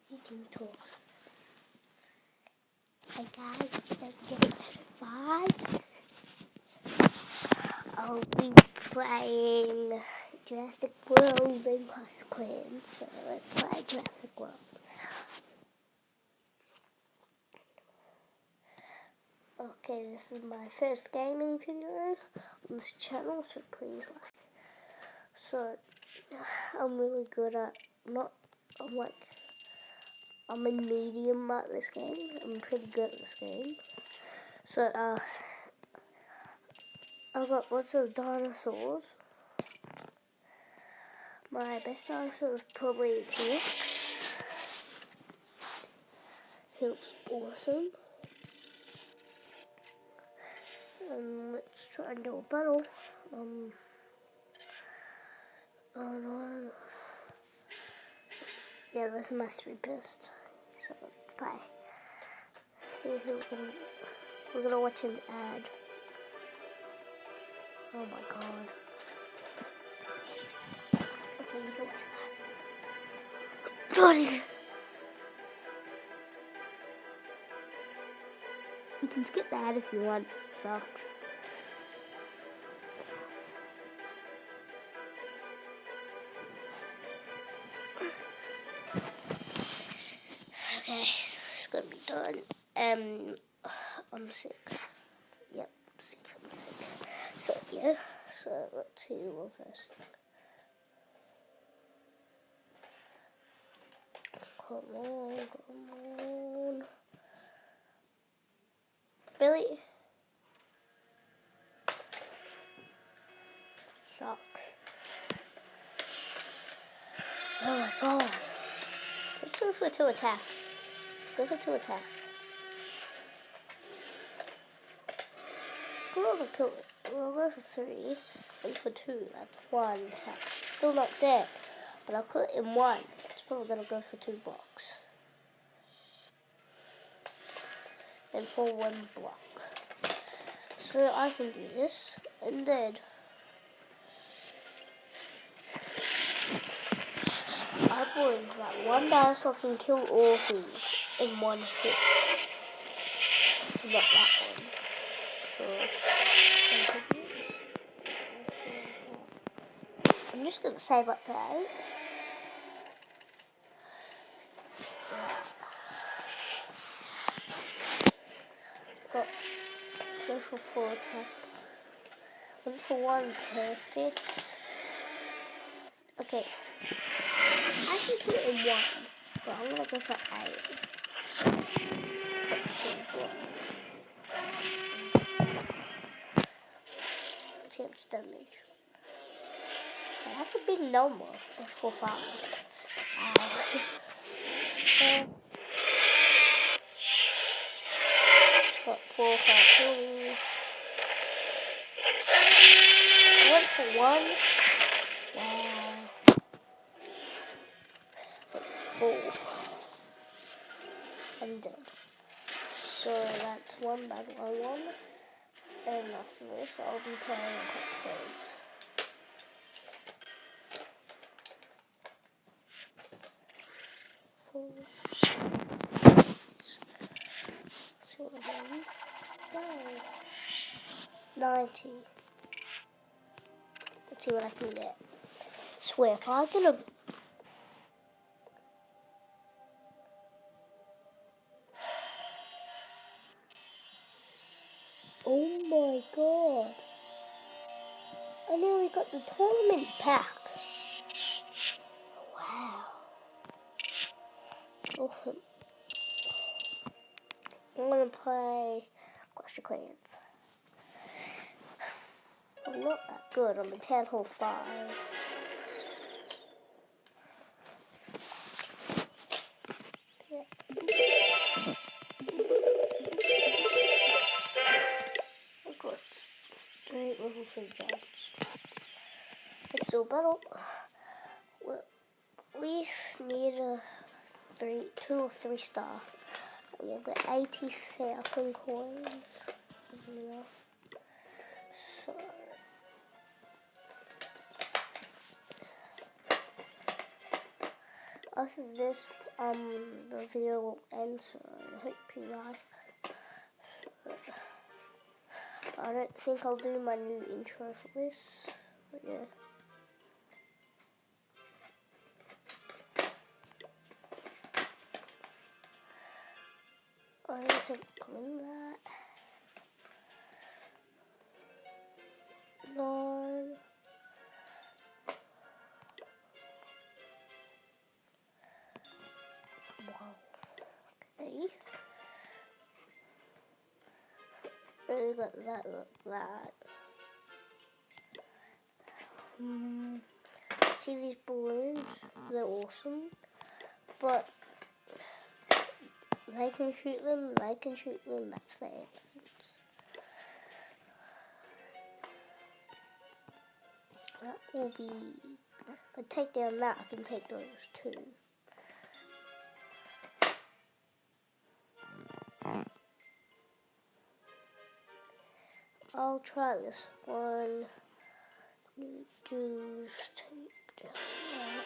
You can talk. Hi guys, don't get five. I'll be playing Jurassic World in Clash of Clans, so let's play Jurassic World. Okay, this is my first gaming video on this channel, so please like. So, I'm really good at, I'm in medium at this game. I'm pretty good at this game. So, I've got lots of dinosaurs. My best dinosaur is probably T-Rex. He looks awesome. Let's try and do a battle. Oh no. Yeah, this is my 3 best. So let's play. See who we're gonna watch an ad. Oh my god. Okay, you can watch that. God. You can skip that if you want. Sucks. Okay, it's gonna be done. I'm sick. Yep, I'm sick. So yeah, so let's see what first. Come on. Really? Sucks. Oh my god. Let's go for 2 attack. Go for 2 attack. We'll go for 3 and for 2. That's 1 attack. Still not dead, but I'll put it in 1. It's probably gonna go for 2 blocks. And for 1 block. So I can do this, and then I believe that 1 dinosaur can kill all of these in 1 hit. Not that one. So I'm just gonna save up to 8. Go for 4 attack. Went for 1 perfect. Okay. I can kill it in 1, but I'm gonna go for 8. 6 damage. That's a big number. That's 4, 5. It's got 4 can't kill me. I went for 1. Wow. 4. I'm dead. So that's 1 battle I won. And after this, I'll be playing Clash Clans. See what I mean? No. 90. Let's see what I can get. Swear, if I get a... Oh my god. I nearly got the tournament pack. Wow. Awesome. I'm gonna play Clash of Clans. I'm not that good. I'm a 10 hole 5. Yeah. Of course. Great level 3 giants. Let's do a battle. We need a 2 or 3 star. We'll get 80,000 coins. So after this, the video will end, so I hope you like. I don't think I'll do my new intro for this, but yeah. I don't think clean that. 9. Wow. Okay. Really got that look that. See these balloons? They're awesome. But they can shoot them, that's the entrance. That will be... If I take down that, I can take those too. I'll try this one. Just take down that.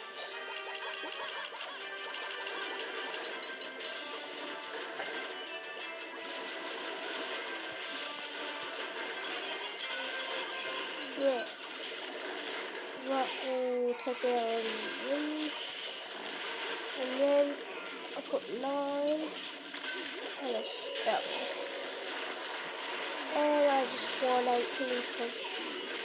Yeah. That will take down 1. And then I put 9 and a spell. And I just won 18 trophies.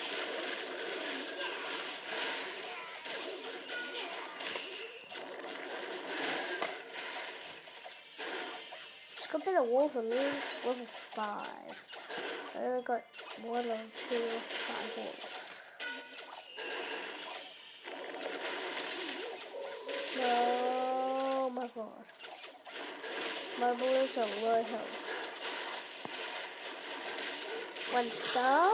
It's got better walls on me. Level 5. I only got 1 or 2 or 5 walls. No, my god. My balloons are low health. 1 star.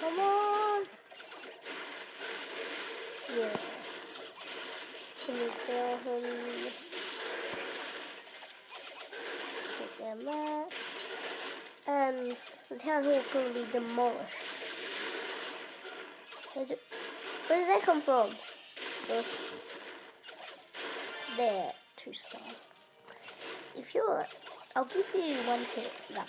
Come on. Yeah. Can you tell him to take down that? And the town hall is going to be demolished. Where did they come from? There, 2 star. If you're, I'll give you 1 tip. No.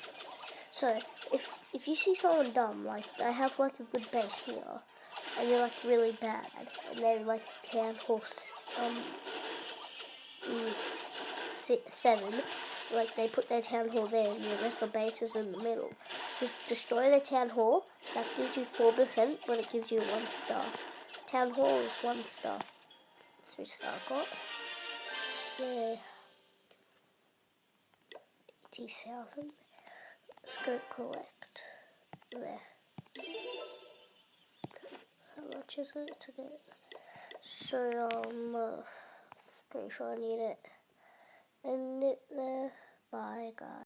So if you see someone dumb, like they have like a good base here, and you're like really bad, and they're like town hall 7, like they put their town hall there, and the rest of the base is in the middle. Just destroy the town hall. That gives you 4%, but it gives you 1 star. Town hall is 1 star. 3 star got. Yeah. 80,000. Let's go collect. There. How much is it to get? So pretty sure I need it. End it there. Bye guys.